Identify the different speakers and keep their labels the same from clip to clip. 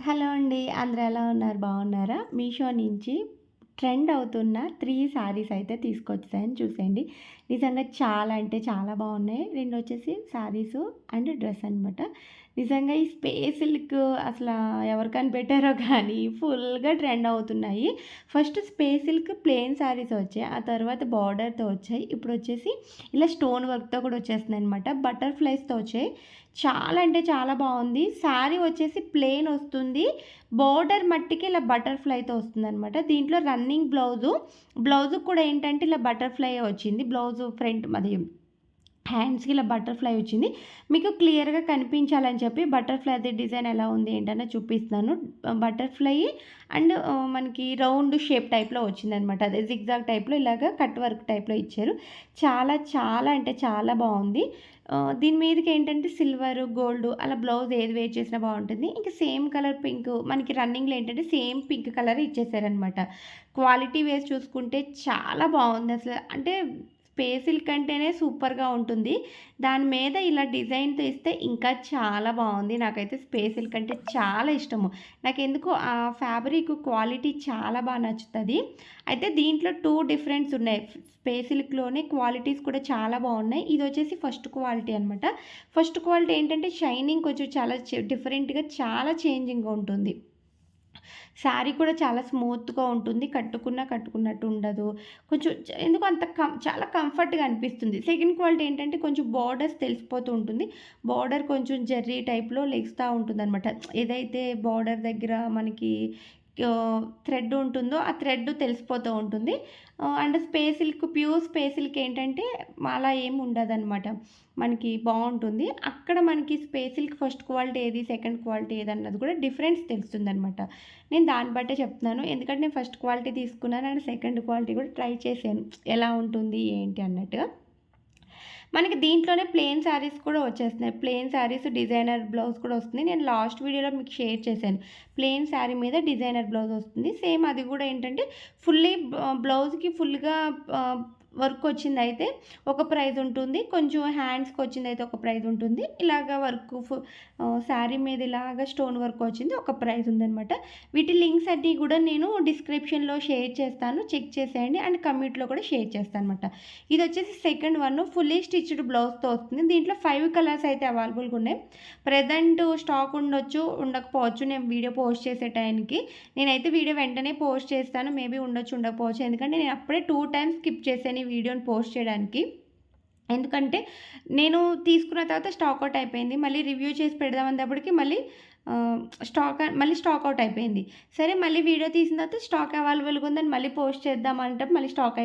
Speaker 1: Hello అండి. అందరూ ఎలా ఉన్నారు? బాగున్నారా? మీషో నుంచి ట్రెండ్ అవుతున్న 3 శారీస్ అయితే తీసుకొచ్చేసాను చూసేయండి. నిజంగా చాలా అంటే చాలా బాగున్నాయి. 2 వచ్చేసి శారీసు అండ్ డ్రెస్ అనమాట. నిజంగా ఈ స్పేస్ సిల్క్ అసలా ఎవరు కనిపెట్టారో కానీ ఫుల్‌గా ట్రెండ్ అవుతున్నాయి. First space silk plain saris వచ్చాయి. ఆ తర్వాత బార్డర్‌తో వచ్చాయి. ఇప్పుడొచ్చేసి ఇలా స్టోన్ వర్క్‌తో కూడా వచ్చేస్తున్నాయన్నమాట. బటర్‌ఫ్లైస్‌తో వచ్చాయి. చాలా అంటే చాలా బాగుంది. శారీ వచ్చేసి ప్లెయిన్ వస్తుంది. బోర్డర్ మట్టికి ఇలా బటర్‌ఫ్లైతో వస్తుందనమాట. దీంట్లో రన్నింగ్ బ్లౌజుకి కూడా ఏంటంటే ఇలా బటర్‌ఫ్లైయే వచ్చింది. బ్లౌజు ఫ్రంట్ అది హ్యాండ్స్‌కి ఇలా బటర్‌ఫ్లై వచ్చింది. మీకు క్లియర్‌గా కనిపించాలని చెప్పి బటర్‌ఫ్లైది డిజైన్ ఎలా ఉంది ఏంటనేది చూపిస్తున్నాను. బటర్‌ఫ్లై అండ్ మనకి రౌండ్ షేప్ టైప్‌లో వచ్చిందనమాట. అదే జిగ్‌జాగ్ టైప్‌లో ఇలాగ కట్ వర్క్ టైప్‌లో ఇచ్చారు. చాలా చాలా అంటే చాలా బావుంది. దీని మీదకి ఏంటంటే సిల్వర్, గోల్డ్ అలా బ్లౌజ్ ఏది వేర్ చేసినా బావుంటుంది. ఇంకా సేమ్ కలర్ పింక్ మనకి రన్నింగ్‌లో ఏంటంటే సేమ్ పింక్ కలర్ ఇచ్చేసారనమాట. క్వాలిటీ వైస్ చూసుకుంటే చాలా బావుందసల. అంటే స్పేసిల్ కంటేనే సూపర్‌గా ఉంటుంది. దాని మీద ఇలా డిజైన్‌తో ఇస్తే ఇంకా చాలా బావుంది. నాకైతే స్పేసిల్ కంటే చాలా ఇష్టము. నాకెందుకో ఆ ఫ్యాబ్రిక్ క్వాలిటీ చాలా నచ్చుతది. అయితే దీంట్లో 2 డిఫరెంట్స్ ఉన్నాయి. స్పేసిల్క్‌లోనే క్వాలిటీస్ కూడా చాలా బావున్నాయి. ఇదొచ్చేసి ఫస్ట్ క్వాలిటీ అనమాట. ఫస్ట్ క్వాలిటీ ఏంటంటే షైనింగ్ కొంచెం చాలా డిఫరెంట్‌గా చాలా చేంజింగ్‌గా ఉంటుంది. శారీ కూడా చాలా స్మూత్‌గా ఉంటుంది. కట్టుకున్నట్టు ఉండదు. కొంచెం ఎందుకో అంత చాలా కంఫర్ట్‌గా అనిపిస్తుంది. సెకండ్ క్వాలిటీ ఏంటంటే కొంచెం బోర్డర్స్ తెలిసిపోతూ ఉంటుంది. బోర్డర్ కొంచెం జెర్రీ టైప్‌లో లెగుస్తా ఉంటుందనమాట. ఏదైతే బోర్డర్ దగ్గర మనకి థ్రెడ్ ఉంటుందో ఆ థ్రెడ్ తెలిసిపోతూ ఉంటుంది. అండ్ ప్యూర్ స్పేస్ సిల్క్ ఏంటంటే అలా ఏమి ఉండదనమాట. మనకి బావుంటుంది. అక్కడ మనకి స్పేస్ సిల్క్ ఫస్ట్ క్వాలిటీ ఏది, సెకండ్ క్వాలిటీ ఏదన్నది కూడా డిఫరెన్స్ తెలుస్తుందనమాట. నేను దాన్ని బట్టే చెప్తున్నాను. ఎందుకంటే నేను ఫస్ట్ క్వాలిటీ తీసుకున్నాను అండ్ సెకండ్ క్వాలిటీ కూడా ట్రై చేశాను. ఎలా ఉంటుంది ఏంటి అన్నట్టుగా. మనకి దీంట్లోనే ప్లెయిన్ శారీస్ కూడా వచ్చేస్తున్నాయి. ప్లెయిన్ శారీస్ డిజైనర్ బ్లౌజ్ కూడా వస్తుంది. నేను లాస్ట్ వీడియోలో మీకు షేర్ చేశాను. ప్లెయిన్ శారీ మీద డిజైనర్ బ్లౌజ్ వస్తుంది. సేమ్ అది కూడా ఏంటంటే ఫుల్లీ బ్లౌజ్‌కి ఫుల్‌గా వర్క్ వచ్చిందయితే ఒక ప్రైజ్ ఉంటుంది. కొంచెం హ్యాండ్స్‌కి వచ్చిందయితే ఒక ప్రైజ్ ఉంటుంది. ఇలాగ శారీ మీద ఇలాగ స్టోన్ వర్క్ వచ్చింది ఒక ప్రైజ్ ఉందనమాట. వీటి లింక్స్ అన్నీ కూడా నేను డిస్క్రిప్షన్‌లో షేర్ చేస్తాను. చెక్ చేసేయండి. అండ్ కమ్యూనిటీలో కూడా షేర్ చేస్తాననమాట. ఇదొచ్చేసి సెకండ్ వన్ ఫుల్లీ స్టిచ్డ్ బ్లౌజ్‌తో వస్తుంది. దీంట్లో 5 కలర్స్ అయితే అవైలబుల్‌గా ఉన్నాయి. ప్రెజెంట్ స్టాక్ ఉండొచ్చు, ఉండకపోవచ్చు. నేను వీడియో పోస్ట్ చేసే టైంకి. నేనైతే వీడియో వెంటనే పోస్ట్ చేస్తాను. మేబీ ఉండొచ్చు, ఉండకపోవచ్చు. ఎందుకంటే నేను అప్పుడే 2 టైమ్స్ స్కిప్ చేశాను ఈ వీడియోని పోస్ట్ చేయడానికి. ఎందుకంటే నేను తీసుకున్న తర్వాత స్టాక్ ఔట్ అయిపోయింది. మళ్ళీ రివ్యూ చేసి పెడదామనేటప్పటికి మళ్ళీ స్టాక్ ఔట్ అయిపోయింది. సరే మళ్ళీ వీడియో తీసిన తర్వాత స్టాక్ అవైలబుల్‌గా ఉందని మళ్ళీ పోస్ట్ చేద్దామంటే మళ్ళీ స్టాక్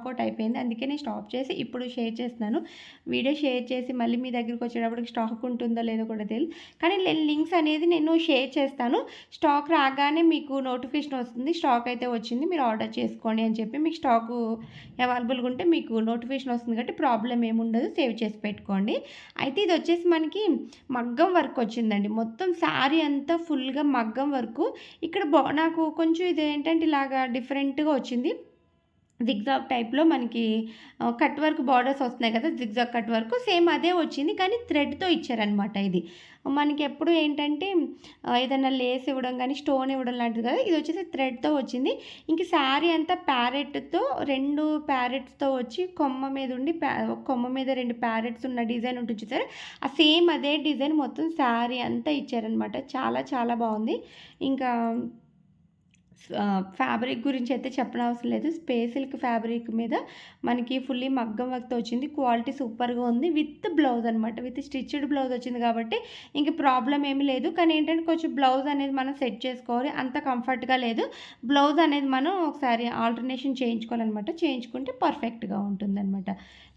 Speaker 1: ఔట్ అయిపోయింది. అందుకే నేను స్టాప్ చేసి ఇప్పుడు షేర్ చేస్తున్నాను. వీడియో షేర్ చేసి మళ్ళీ మీ దగ్గరికి వచ్చేటప్పటికి స్టాక్ ఉంటుందో లేదో కూడా తెలీదు. కానీ లింక్స్ అనేది నేను షేర్ చేస్తాను. స్టాక్ రాగానే మీకు నోటిఫికేషన్ వస్తుంది. స్టాక్ అయితే వచ్చింది. మీరు ఆర్డర్ చేసుకోండి అని చెప్పి మీకు స్టాకు అవైలబుల్‌గా ఉంటే మీకు నోటిఫికేషన్ వస్తుంది కాబట్టి ప్రాబ్లమ్ ఏముండదు. సేవ్ చేసి పెట్టుకోండి. అయితే ఇదొచ్చేసి మనకి మగ్గం వర్క్ వచ్చిందండి. మొత్తం శారీ అంతా ఫుల్‌గా మగ్గం వర్కు. ఇక్కడ నాకు కొంచెం ఇదేంటంటే ఇలాగా డిఫరెంట్‌గా వచ్చింది. జిగ్‌జాగ్ టైప్‌లో మనకి కట్ వర్క్ బార్డర్స్ వస్తున్నాయి కదా! జిగ్‌జాగ్ కట్ వర్క్ సేమ్ అదే వచ్చింది. కానీ థ్రెడ్‌తో ఇచ్చారనమాట ఇది. మనకెప్పుడు ఏంటంటే ఏదైనా లేస్ ఇవ్వడం గానీ, స్టోన్ ఇవ్వడం లాంటిది కాదు. ఇదొచ్చేసి థ్రెడ్‌తో వచ్చింది. ఇంక శారీ అంతా 2 ప్యారెట్స్‌తో వచ్చి కొమ్మ మీద ఉండి ఒక కొమ్మ మీద 2 ప్యారెట్స్ ఉన్న డిజైన్ ఉంటుంది చూసారా? సేమ్ అదే డిజైన్ మొత్తం శారీ అంతా ఇచ్చారనమాట. చాలా చాలా బావుంది. ఇంకా ఫ్యాబ్రిక్ గురించయితే చెప్పనవసరం లేదు. స్పేస్ సిల్క్ ఫ్యాబ్రిక్ మీద మనకి ఫుల్లీ మగ్గం వర్క్‌తో వచ్చింది. క్వాలిటీ సూపర్‌గా ఉంది. విత్ బ్లౌజ్ అనమాట. విత్ స్టిచ్డ్ బ్లౌజ్ వచ్చింది కాబట్టి ఇంక ప్రాబ్లమ్ ఏమీ లేదు. కానీ ఏంటంటే కొంచెం బ్లౌజ్ అనేది మనం సెట్ చేసుకోవాలి. అంత కంఫర్ట్‌గా లేదు. బ్లౌజ్ అనేది మనం ఒకసారి ఆల్టర్‌నేషన్ చేయించుకోవాలనమాట. చేయించుకుంటే పర్ఫెక్ట్‌గా ఉంటుందనమాట.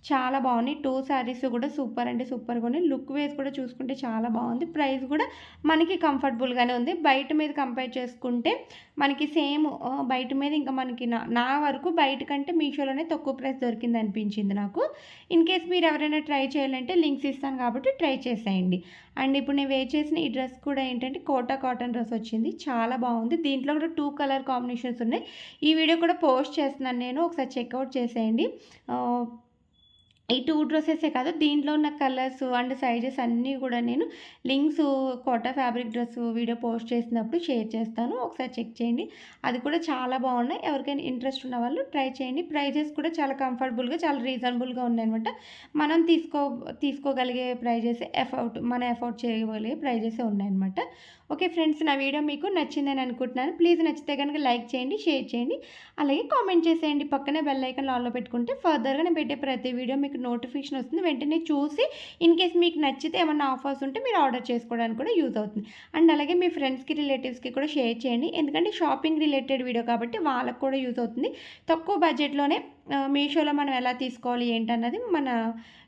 Speaker 1: చాలా బావున్నాయి. 2 శారీస్ కూడా సూపర్ అంటే సూపర్‌గా ఉన్నాయి. లుక్ వైస్ కూడా చూసుకుంటే చాలా బావుంది. ప్రైస్ కూడా మనకి కంఫర్టబుల్‌గానే ఉంది. బయట మీద కంపేర్ చేసుకుంటే మనకి సేమ్ బయట మీద ఇంకా మనకి నా వరకు బయట కంటే మీషోలోనే తక్కువ ప్రైస్ దొరికిందనిపించింది నాకు. ఇన్‌కేస్ మీరు ఎవరైనా ట్రై చేయాలంటే లింక్స్ ఇస్తాను కాబట్టి ట్రై చేసేయండి. అండ్ ఇప్పుడు నేను వేర్ చేసిన ఈ డ్రెస్ కూడా ఏంటంటే కోటా కాటన్ డ్రెస్ వచ్చింది. చాలా బావుంది. దీంట్లో కూడా 2 కలర్ కాంబినేషన్స్ ఉన్నాయి. ఈ వీడియో కూడా పోస్ట్ చేస్తున్నాను నేను. ఒకసారి చెక్‌ఔట్ చేసేయండి. ఆహ్ ఈ 2 డ్రెసెసే కాదు. దీంట్లో ఉన్న కలర్స్ అండ్ సైజెస్ అన్నీ గూడా నేను links Kota fabric dress video post చేసినప్పుడు షేర్ చేస్తాను. ఒకసారి చెక్ చేయండి. అది కూడా చాలా బాగున్నాయి. ఎవరికైనా ఇంట్రెస్ట్ ఉన్న వాళ్ళు ట్రై చేయండి. ప్రైజెస్ కూడా చాలా కంఫర్టబుల్‌గా, చాలా రీజనబుల్‌గా ఉన్నాయన్నమాట. మనం తీసుకోగలిగే ప్రైజెసే మనం ఎఫోర్డ్ చేయగలిగే ప్రైజెసే ఉన్నాయన్నమాట. ఓకే ఫ్రెండ్స్, నా వీడియో మీకు నచ్చిందని అనుకుంటున్నాను. ప్లీజ్ నచ్చితే గనుక లైక్ చేయండి, షేర్ చేయండి. అలాగే కామెంట్ చేసేయండి. పక్కనే బెల్ ఐకాన్ ఆన్‌లో పెట్టుకుంటే ఫర్దర్‌గా నేను పెట్టే ప్రతి వీడియో మీకు నోటిఫికేషన్ వస్తుంది. వెంటనే చూసి ఇన్ కేస్ మీకు నచ్చితే ఏమన్నా ఆఫర్స్ ఉంటే మీరు ఆర్డర్ చేసుకోవడానికి కూడా యూజ్ అవుతుంది. అండ్ అలాగే మీ ఫ్రెండ్స్‌కి, రిలేటివ్స్‌కి కూడా షేర్ చేయండి. ఎందుకంటే షాపింగ్ రిలేటెడ్ వీడియో కాబట్టి వాళ్ళకి కూడా యూజ్ అవుతుంది. తక్కువ బడ్జెట్‌లోనే మీషోలో మనం ఎలా తీసుకోవాలి ఏంటన్నది మన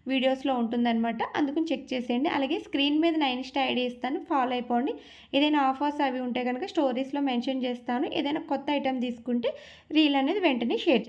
Speaker 1: వీడియోస్‌లో ఉంటుందనమాట. అందుకని చెక్ చేసేయండి. అలాగే స్క్రీన్ మీద నా ఇన్‌స్టా ఐడీ ఇస్తాను. ఫాలో అయిపోండి. ఏదైనా ఆఫర్స్ అవి ఉంటే గనుక స్టోరీస్‌లో మెన్షన్ చేస్తాను. ఏదైనా కొత్త ఐటెమ్ తీసుకుంటే రీల్ అనేది వెంటనే షేర్ చేస్తాను.